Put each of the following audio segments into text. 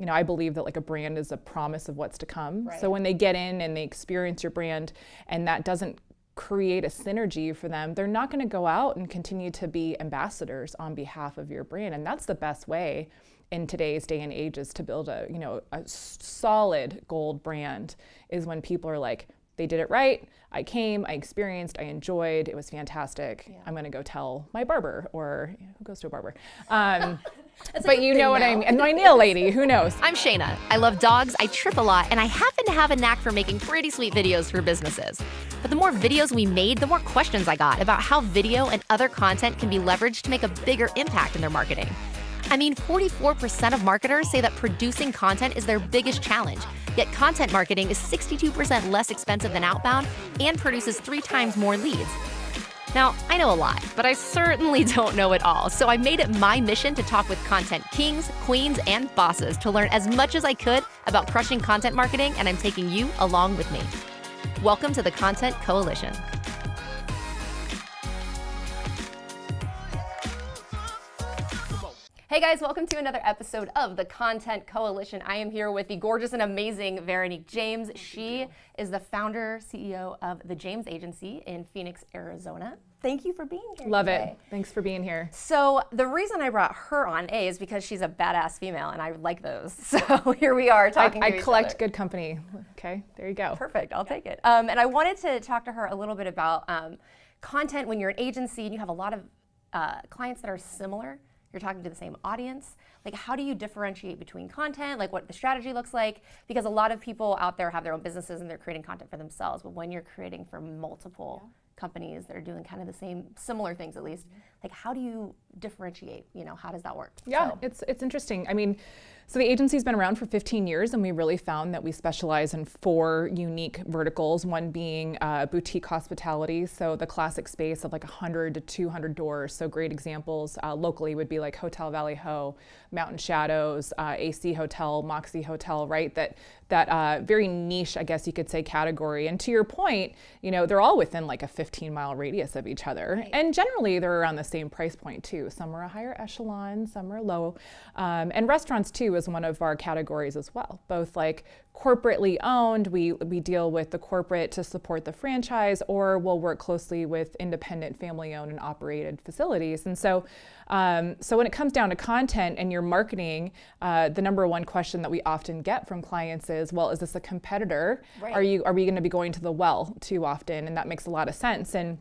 I believe that like a brand is a promise of what's to come. Right. So when they get in and they experience your brand and that doesn't create a synergy for them, they're not going to go out and continue to be ambassadors on behalf of your brand. And that's the best way in today's day and age is to build a solid gold brand, is when people are like, they did it right. I came, I experienced, I enjoyed, it was fantastic. I'm going to go tell my barber, or who goes to a barber? But you know what I mean. And my nail lady, who knows? I'm Shayna. I love dogs, I trip a lot, and I happen to have a knack for making pretty sweet videos for businesses. But the more videos we made, the more questions I got about how video and other content can be leveraged to make a bigger impact in their marketing. I mean, 44% of marketers say that producing content is their biggest challenge, yet content marketing is 62% less expensive than outbound and produces 3 times more leads. Now, I know a lot, but I certainly don't know it all, so I made it my mission to talk with content kings, queens, and bosses to learn as much as I could about crushing content marketing, and I'm taking you along with me. Welcome to the Content Coalition. Hey guys, welcome to another episode of the Content Coalition. I am here with the gorgeous and amazing Veronique James. She is the founder, CEO of the James Agency in Phoenix, Arizona. Thank you for being here Love today. it. Thanks for being here. So the reason I brought her on, A, is because she's a badass female and I like those. So here we are talking to each I collect other. good company. Okay, there you go. Perfect, I'll take it. And I wanted to talk to her a little bit about content when you're an agency and you have a lot of clients that are similar. You're talking to the same audience. Like, how do you differentiate between content, like what the strategy looks like? Because a lot of people out there have their own businesses and they're creating content for themselves. But when you're creating for multiple companies that are doing kind of the same, similar things at least, like how do you differentiate? How does that work? Yeah, it's interesting. I mean, so the agency's been around for 15 years, and we really found that we specialize in 4 unique verticals, one being boutique hospitality, so the classic space of like 100 to 200 doors. So great examples locally would be like Hotel Valley Ho, Mountain Shadows, AC Hotel, Moxie Hotel, right? That very niche, I guess you could say, category. And to your point, they're all within like a 15-mile radius of each other. Right. And generally they're around the same price point too. Some are a higher echelon, some are low. And restaurants too is one of our categories as well. Both like corporately owned, we deal with the corporate to support the franchise, or we'll work closely with independent family-owned and operated facilities. And so when it comes down to content and your marketing, the number one question that we often get from clients is, well, is this a competitor? Right. Are we going to be going to the well too often? And that makes a lot of sense. And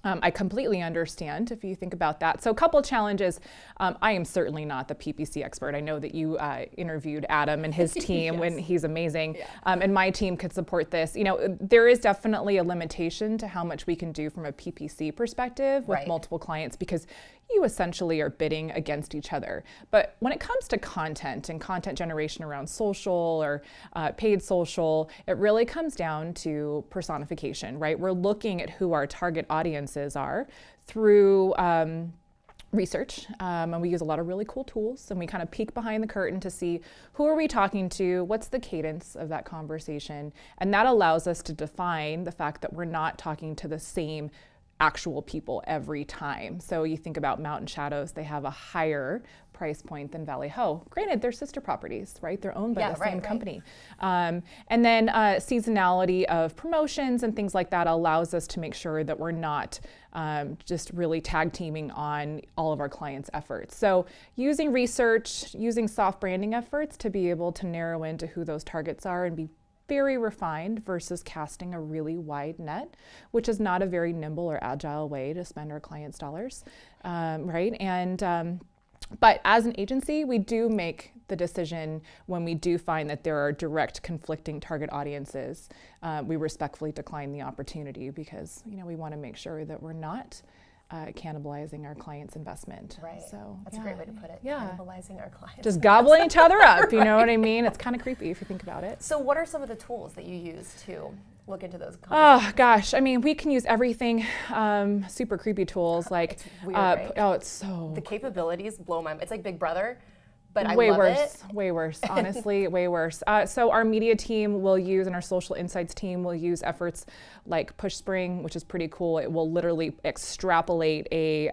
I completely understand if you think about that. So a couple challenges. I am certainly not the PPC expert. I know that you interviewed Adam and his team Yes. when he's amazing. Yeah. And my team could support this. There is definitely a limitation to how much we can do from a PPC perspective with Right. multiple clients, because you essentially are bidding against each other. But when it comes to content and content generation around social or paid social, it really comes down to personification, right? We're looking at who our target audiences are through research, and we use a lot of really cool tools, and we kind of peek behind the curtain to see who are we talking to, what's the cadence of that conversation, and that allows us to define the fact that we're not talking to the same actual people every time. So you think about Mountain Shadows, they have a higher price point than Valley Ho. Granted, they're sister properties, right? They're owned by the same company. And then seasonality of promotions and things like that allows us to make sure that we're not just really tag teaming on all of our clients' efforts. So using research, using soft branding efforts to be able to narrow into who those targets are and be very refined versus casting a really wide net, which is not a very nimble or agile way to spend our clients' dollars, right? And but as an agency, we do make the decision when we do find that there are direct conflicting target audiences. We respectfully decline the opportunity because we want to make sure that we're not cannibalizing our clients' investment. Right. So that's a great way to put it. Yeah. Cannibalizing our clients. Just gobbling each other up, you know what I mean? It's kind of creepy if you think about it. So what are some of the tools that you use to look into those Oh gosh, I mean, we can use everything. Super creepy tools like, it's weird, right? Oh, it's so. The capabilities blow my mind. It's like Big Brother. But way I love worse, it. way worse, honestly, way worse. So our media team will use, and our social insights team will use efforts like Push Spring, which is pretty cool. It will literally extrapolate a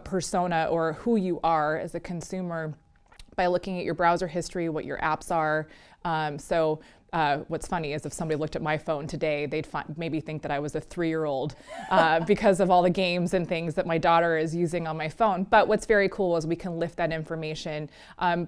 persona or who you are as a consumer by looking at your browser history, what your apps are. What's funny is if somebody looked at my phone today, they'd maybe think that I was a 3-year-old because of all the games and things that my daughter is using on my phone. But what's very cool is we can lift that information.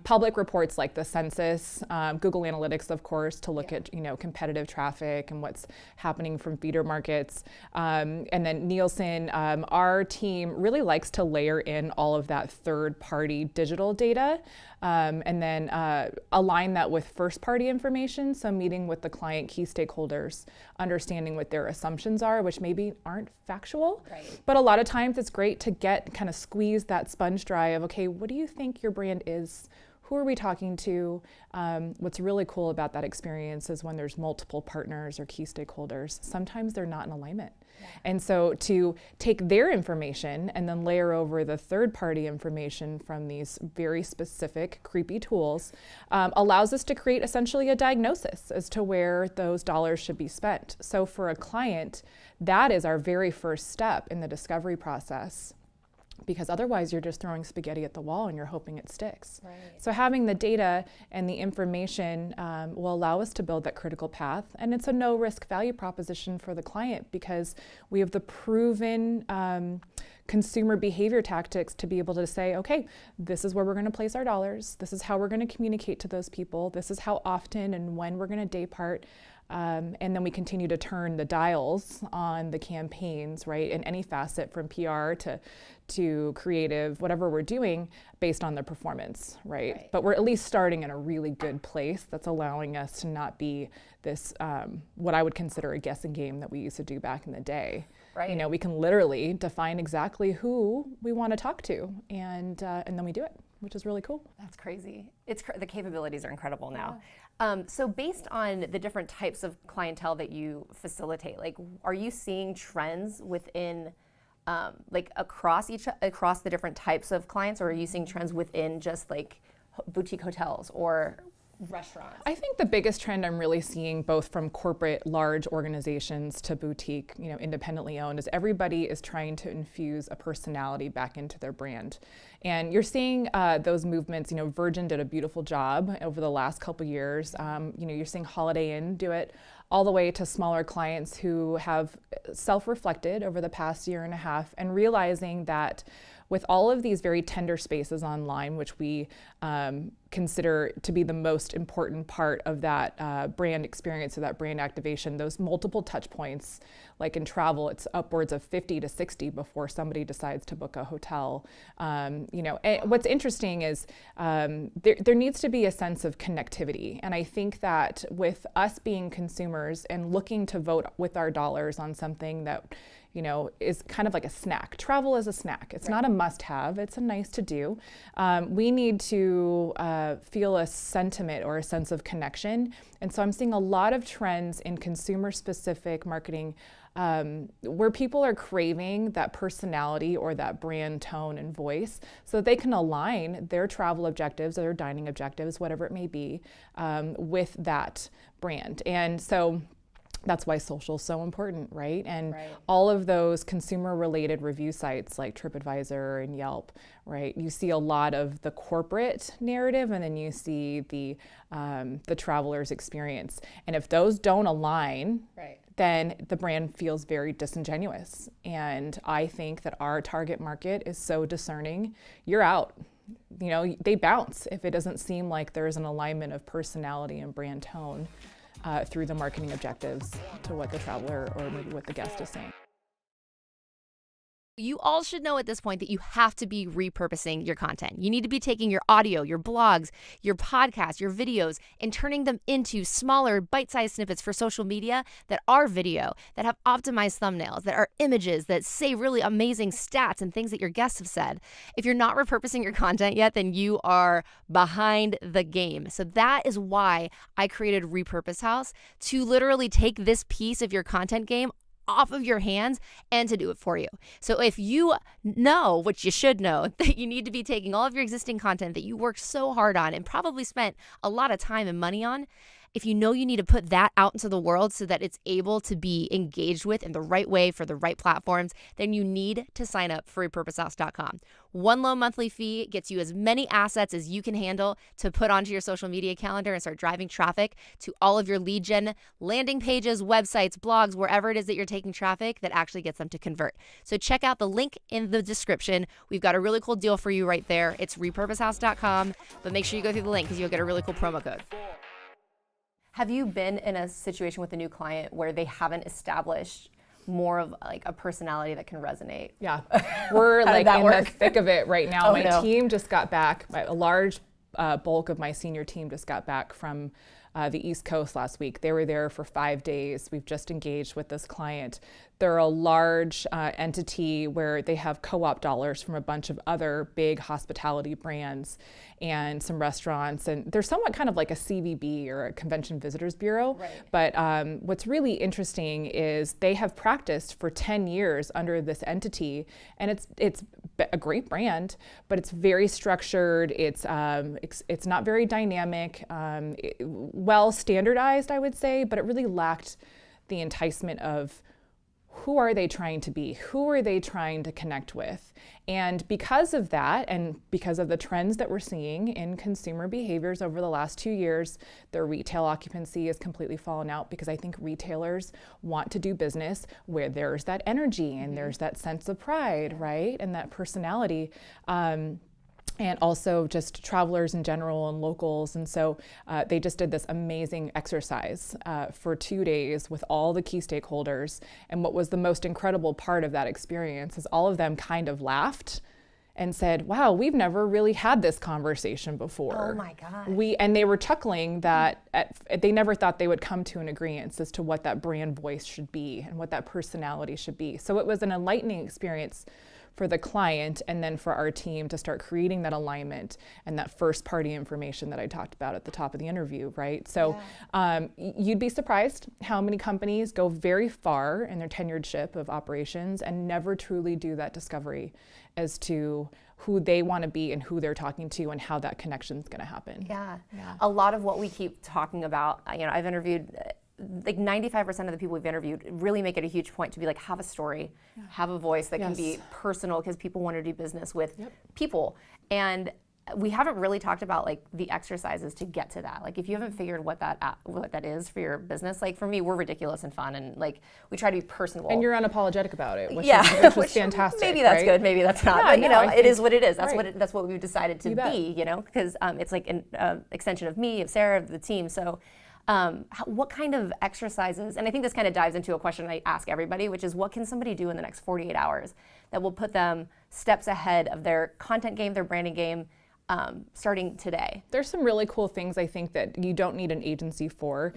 Public reports like the census, Google Analytics, of course, to look at competitive traffic and what's happening from feeder markets. And then Nielsen, our team really likes to layer in all of that third-party digital data. And then align that with first-party information, so meeting with the client key stakeholders, understanding what their assumptions are, which maybe aren't factual. Right. But a lot of times it's great to kind of squeeze that sponge dry of, okay, what do you think your brand is? Who are we talking to? What's really cool about that experience is when there's multiple partners or key stakeholders, sometimes they're not in alignment. Yeah. And so to take their information and then layer over the third-party information from these very specific, creepy tools allows us to create essentially a diagnosis as to where those dollars should be spent. So for a client, that is our very first step in the discovery process, because otherwise you're just throwing spaghetti at the wall and you're hoping it sticks. Right. So having the data and the information will allow us to build that critical path, and it's a no-risk value proposition for the client because we have the proven consumer behavior tactics to be able to say, okay, this is where we're going to place our dollars, this is how we're going to communicate to those people, this is how often and when we're going to day part. And then we continue to turn the dials on the campaigns, right, in any facet from PR to creative, whatever we're doing based on the performance, right? But we're at least starting in a really good place that's allowing us to not be this, what I would consider a guessing game that we used to do back in the day. Right. We can literally define exactly who we want to talk to, and then we do it, which is really cool. That's crazy. The capabilities are incredible now. Yeah. So based on the different types of clientele that you facilitate, like, are you seeing trends within, across the different types of clients, or are you seeing trends within just like boutique hotels or restaurants? I think the biggest trend I'm really seeing, both from corporate large organizations to boutique, independently owned, is everybody is trying to infuse a personality back into their brand. And you're seeing those movements. Virgin did a beautiful job over the last couple years. You're seeing Holiday Inn do it, all the way to smaller clients who have self-reflected over the past year and a half and realizing that with all of these very tender spaces online, which we consider to be the most important part of that brand experience or that brand activation, those multiple touch points, like in travel, it's upwards of 50 to 60 before somebody decides to book a hotel. And what's interesting is there needs to be a sense of connectivity. And I think that with us being consumers and looking to vote with our dollars on something that is kind of like a snack. Travel is a snack. It's not a must-have. It's a nice to do. We need to feel a sentiment or a sense of connection. And so I'm seeing a lot of trends in consumer-specific marketing where people are craving that personality or that brand tone and voice so that they can align their travel objectives or their dining objectives, whatever it may be, with that brand. And so that's why social is so important, right? And all of those consumer-related review sites like TripAdvisor and Yelp, right? You see a lot of the corporate narrative, and then you see the traveler's experience. And if those don't align, then the brand feels very disingenuous. And I think that our target market is so discerning. You're out. They bounce if it doesn't seem like there's an alignment of personality and brand tone through the marketing objectives to what the traveler or maybe what the guest is saying. You all should know at this point that you have to be repurposing your content. You need to be taking your audio, your blogs, your podcasts, your videos, and turning them into smaller, bite-sized snippets for social media that are video, that have optimized thumbnails, that are images, that say really amazing stats and things that your guests have said. If you're not repurposing your content yet, then you are behind the game. So that is why I created Repurpose House, to literally take this piece of your content game off of your hands and to do it for you. So if you know, which you should know, that you need to be taking all of your existing content that you worked so hard on and probably spent a lot of time and money on, if you know you need to put that out into the world so that it's able to be engaged with in the right way for the right platforms, then you need to sign up for repurposehouse.com. One low monthly fee gets you as many assets as you can handle to put onto your social media calendar and start driving traffic to all of your lead gen landing pages, websites, blogs, wherever it is that you're taking traffic that actually gets them to convert. So check out the link in the description. We've got a really cool deal for you right there. It's repurposehouse.com, but make sure you go through the link because you'll get a really cool promo code. Have you been in a situation with a new client where they haven't established more of like a personality that can resonate? Yeah, we're like in the thick of it right now. Oh, my no. team just got back, a large bulk of my senior team just got back from the East Coast last week. They were there for 5 days. We've just engaged with this client. They're a large entity where they have co-op dollars from a bunch of other big hospitality brands and some restaurants. And they're somewhat kind of like a CVB or a Convention Visitors Bureau. Right. But what's really interesting is they have practiced for 10 years under this entity, and it's a great brand, but it's very structured. It's not very dynamic, well standardized, I would say, but it really lacked the enticement of who are they trying to be? Who are they trying to connect with? And because of that, and because of the trends that we're seeing in consumer behaviors over the last 2 years, their retail occupancy has completely fallen out because I think retailers want to do business where there's that energy and there's that sense of pride, right? And that personality. And also just travelers in general and locals. And so they just did this amazing exercise for 2 days with all the key stakeholders. And what was the most incredible part of that experience is all of them kind of laughed and said, wow, we've never really had this conversation before. Oh my God. And they were chuckling that they never thought they would come to an agreement as to what that brand voice should be and what that personality should be. So it was an enlightening experience for the client and then for our team to start creating that alignment and that first party information that I talked about at the top of the interview, right? So you'd be surprised how many companies go very far in their tenureship of operations and never truly do that discovery as to who they want to be and who they're talking to and how that connection is going to happen. Yeah. A lot of what we keep talking about, I've interviewed like 95% of the people we've interviewed really make it a huge point to be like, have a story, have a voice that can be personal, because people want to do business with people. And we haven't really talked about like the exercises to get to that. Like if you haven't figured what that is for your business, like for me, we're ridiculous and fun, and like we try to be personable. And you're unapologetic about it, which is fantastic. Maybe that's good, maybe that's not. But it is what it is. That's what we've decided to be. Because it's like an extension of me, of Sarah, of the team. So. What kind of exercises, and I think this kind of dives into a question I ask everybody, which is what can somebody do in the next 48 hours that will put them steps ahead of their content game, their branding game, starting today? There's some really cool things I think that you don't need an agency for.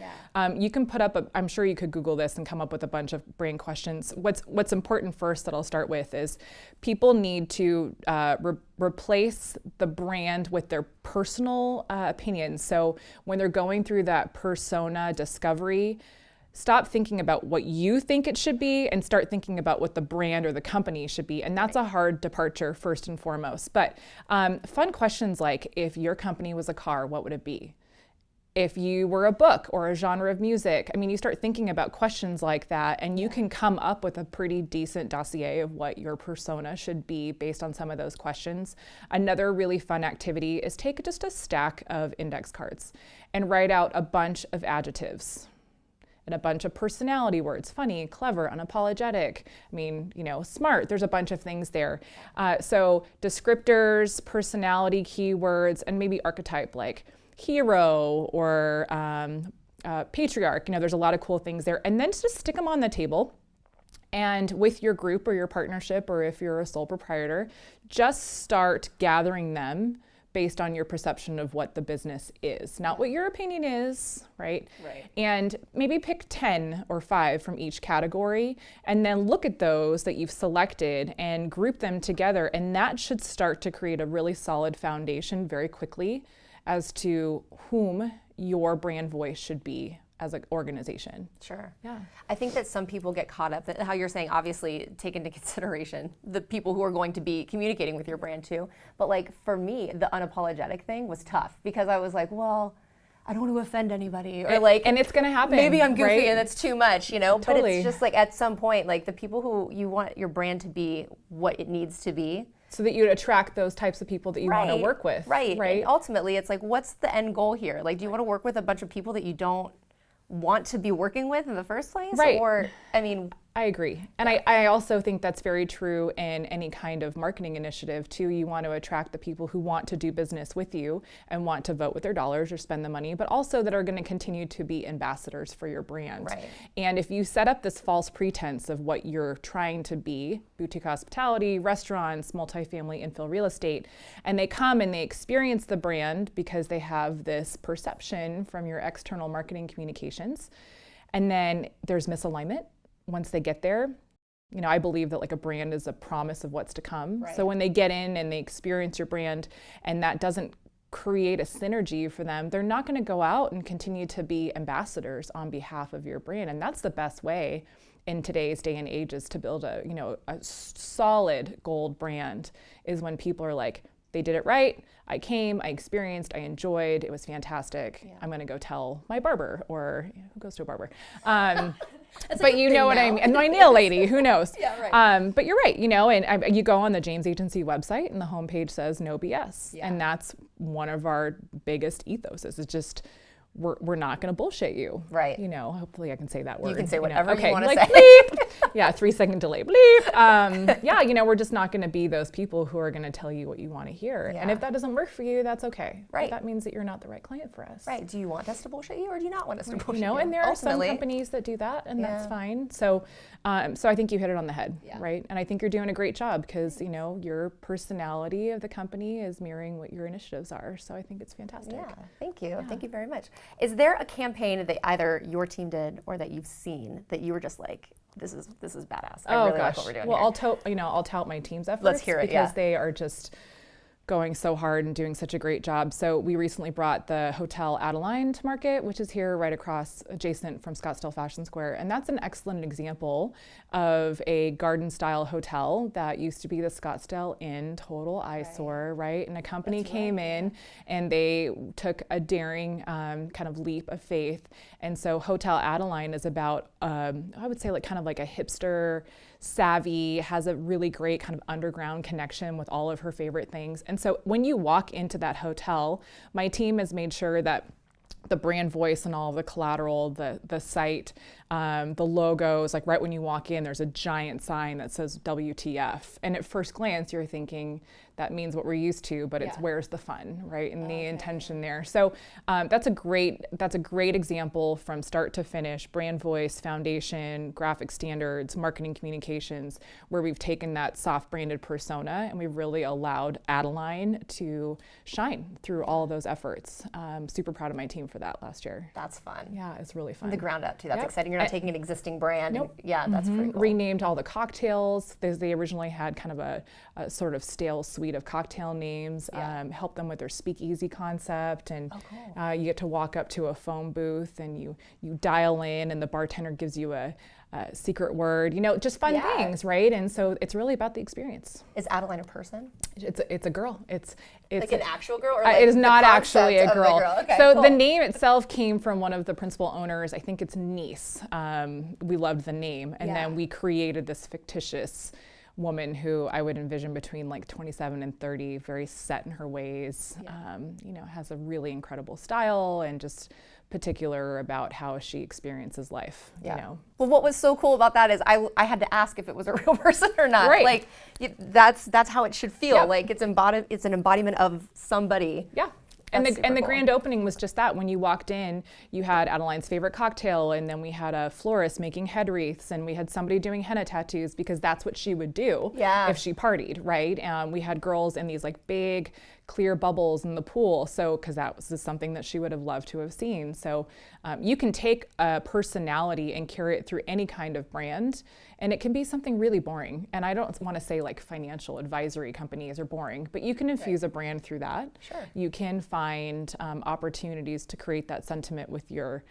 You can put up, I'm sure you could Google this and come up with a bunch of brain questions. What's important first that I'll start with is people need to replace the brand with their personal opinions. So when they're going through that persona discovery, stop thinking about what you think it should be and start thinking about what the brand or the company should be. And that's a hard departure first and foremost. But fun questions like, if your company was a car, what would it be? If you were a book or a genre of music, you start thinking about questions like that, and you can come up with a pretty decent dossier of what your persona should be based on some of those questions. Another really fun activity is take just a stack of index cards and write out a bunch of adjectives and a bunch of personality words: funny, clever, unapologetic, smart. There's a bunch of things there. So descriptors, personality keywords, and maybe archetype like hero or patriarch. There's a lot of cool things there. And then just stick them on the table. And with your group or your partnership, or if you're a sole proprietor, just start gathering them based on your perception of what the business is, not what your opinion is, right? And maybe pick 10 or 5 from each category, and then look at those that you've selected and group them together. And that should start to create a really solid foundation very quickly as to whom your brand voice should be as an organization. Sure. Yeah. I think that some people get caught up, that how you're saying, obviously take into consideration the people who are going to be communicating with your brand too. But like for me, the unapologetic thing was tough because I was like, well, I don't want to offend anybody, or like, and it's gonna happen. Maybe I'm goofy right? and it's too much, you know. Totally. But it's just like at some point, like the people who you want your brand to be what it needs to be, so that you attract those types of people that you want to work with. Right. Right. And ultimately, it's like, what's the end goal here? Like, do you want to work with a bunch of people that you don't want to be working with in the first place? Right. Or, I mean, I agree. And I also think that's very true in any kind of marketing initiative too. You want to attract the people who want to do business with you and want to vote with their dollars or spend the money, but also that are going to continue to be ambassadors for your brand. Right. And if you set up this false pretense of what you're trying to be, boutique hospitality, restaurants, multifamily infill real estate, and they come and they experience the brand because they have this perception from your external marketing communications, and then there's misalignment. Once they get there, you know, I believe that like a brand is a promise of what's to come. Right. So when they get in and they experience your brand and that doesn't create a synergy for them, they're not going to go out and continue to be ambassadors on behalf of your brand. And that's the best way in today's day and age is to build a, you know, a solid gold brand is when people are like, they did it right. I came, I experienced, I enjoyed, it was fantastic. Yeah. I'm going to go tell my barber, or who goes to a barber? But you know what I mean, and my nail lady, who knows? Yeah, right. But you're right, you know, and you go on the James Agency website and the homepage says no BS. Yeah. And that's one of our biggest ethoses. It's just, we're not going to bullshit you. Right. You know, hopefully I can say that word. You can say know. whatever Okay, you want to like, say. Bleep. Yeah, 3-second delay, bleep. Yeah, you know, we're just not going to be those people who are going to tell you what you want to hear. Yeah. And if that doesn't work for you, that's okay. Right. That means that you're not the right client for us. Right. Do you want us to bullshit you, or do you not want us to bullshit You know, you? and there are some Ultimately. companies that do that, and that's Yeah. fine. So, so I think you hit it on the head, Yeah. right? And I think you're doing a great job because, you know, your personality of the company is mirroring what your initiatives are. So I think it's fantastic. Yeah, thank you. Thank you very much. Is there a campaign that either your team did or that you've seen that you were just like, this is badass. I really like what we're doing Well, here. I'll tout my team's efforts. Let's hear it, because yeah. they are just going so hard and doing such a great job. So we recently brought the Hotel Adeline to market, which is here right across adjacent from Scottsdale Fashion Square. And that's an excellent example of a garden style hotel that used to be the Scottsdale Inn, total eyesore, right? And a company came in and they took a daring kind of leap of faith. And so Hotel Adeline is about, I would say like kind of like a hipster savvy, has a really great kind of underground connection with all of her favorite things. And so when you walk into that hotel, my team has made sure that the brand voice and all of the collateral, the site, the logos, like right when you walk in, there's a giant sign that says WTF. And at first glance, you're thinking that means what we're used to, but it's where's the fun, right? And the intention there. So that's a great example from start to finish, brand voice, foundation, graphic standards, marketing communications, where we've taken that soft branded persona and we've really allowed Adeline to shine through all of those efforts. Super proud of my team for that last year. That's fun. Yeah, it's really fun. The ground up too. That's Yep. exciting. You're not taking an existing brand. Nope. And, yeah, that's pretty cool. Renamed all the cocktails. They originally had kind of a sort of stale suite of cocktail names. Helped them with their speakeasy concept, and you get to walk up to a phone booth and you dial in, and the bartender gives you a secret word. You know, just fun things, right? And so it's really about the experience. Is Adeline a person? It's a girl. It's Like an actual girl? Or like it is the not actually a concept of the girl. Okay, so cool. the name itself came from one of the principal owners. I think it's niece. We loved the name, and then we created this fictitious woman who I would envision between like 27 and 30, very set in her ways. You know, has a really incredible style and just particular about how she experiences life. You know. Well, what was so cool about that is I had to ask if it was a real person or not. Right. Like that's how it should feel. Yeah. Like it's an embodiment of somebody. Yeah. And That's the super cool. grand opening was just that. When you walked in, you had Adeline's favorite cocktail, and then we had a florist making head wreaths, and we had somebody doing henna tattoos because that's what she would do if she partied, right? We had girls in these like big clear bubbles in the pool, so because that was just something that she would have loved to have seen. So you can take a personality and carry it through any kind of brand, and it can be something really boring. And I don't want to say like financial advisory companies are boring, but you can infuse a brand through that. Sure. You can find opportunities to create that sentiment with your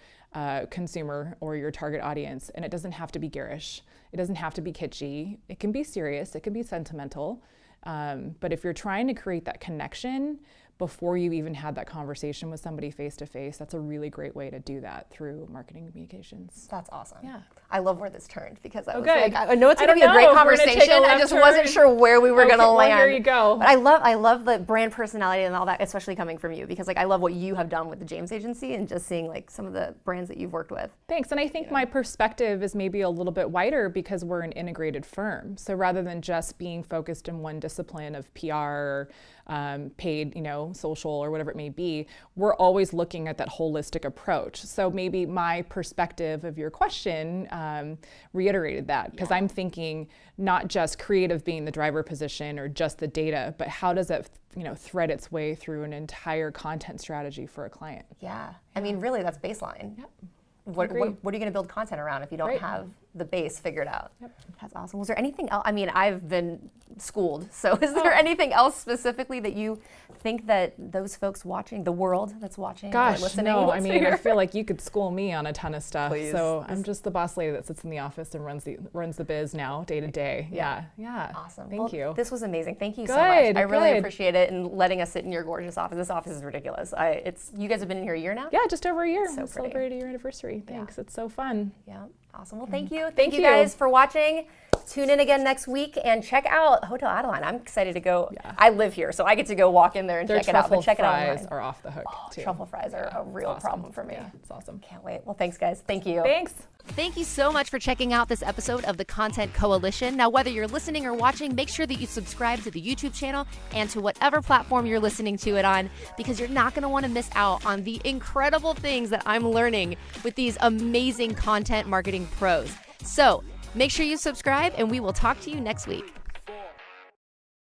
consumer or your target audience, and it doesn't have to be garish. It doesn't have to be kitschy. It can be serious. It can be sentimental. But if you're trying to create that connection, before you even had that conversation with somebody face to face. That's a really great way to do that through marketing communications. That's awesome. Yeah. I love where this turned because I was good. like, I know it's I going to don't be a great know if we're gonna take a conversation. I left just wasn't turn. sure where we were going to well, land. here you go. But I love the brand personality and all that, especially coming from you, because like I love what you have done with the James Agency and just seeing like some of the brands that you've worked with. Thanks. And I think my perspective is maybe a little bit wider because we're an integrated firm. So rather than just being focused in one discipline of PR or paid, social or whatever it may be, we're always looking at that holistic approach. So maybe my perspective of your question reiterated that, because I'm thinking not just creative being the driver position or just the data, but how does it thread its way through an entire content strategy for a client? Yeah. I mean, really, that's baseline. Yep. What are you going to build content around if you don't Right. have the base figured out? Yep. That's awesome. Was there anything else? I mean, I've been schooled. So is there anything else specifically that you think that those folks watching, the world that's watching or listening? No. I wants to mean, I hear? feel like you could school me on a ton of stuff. Please. So I'm just the boss lady that sits in the office and runs the biz now, day to day. Yeah. Awesome. Thank you. This was amazing. Thank you so Good, much. I really good. appreciate it and letting us sit in your gorgeous office. This office is ridiculous. You guys have been in here a year now? Yeah, just over a year. So We'll pretty. celebrate a year anniversary. Thanks. It's so fun. Yeah. Awesome. Well, thank you. Thank Thank you you. guys for watching. Tune in again next week and check out Hotel Adeline. I'm excited to go. Yeah. I live here, so I get to go walk in there and Their check it out. But truffle check it out fries online. are off the hook too. Truffle fries are a real awesome. problem for me. Yeah, it's awesome. Can't wait. Well, thanks, guys. Thank you. Thanks. Thank you so much for checking out this episode of the Content Coalition. Now, whether you're listening or watching, make sure that you subscribe to the YouTube channel and to whatever platform you're listening to it on, because you're not going to want to miss out on the incredible things that I'm learning with these amazing content marketing pros. So make sure you subscribe, and we will talk to you next week.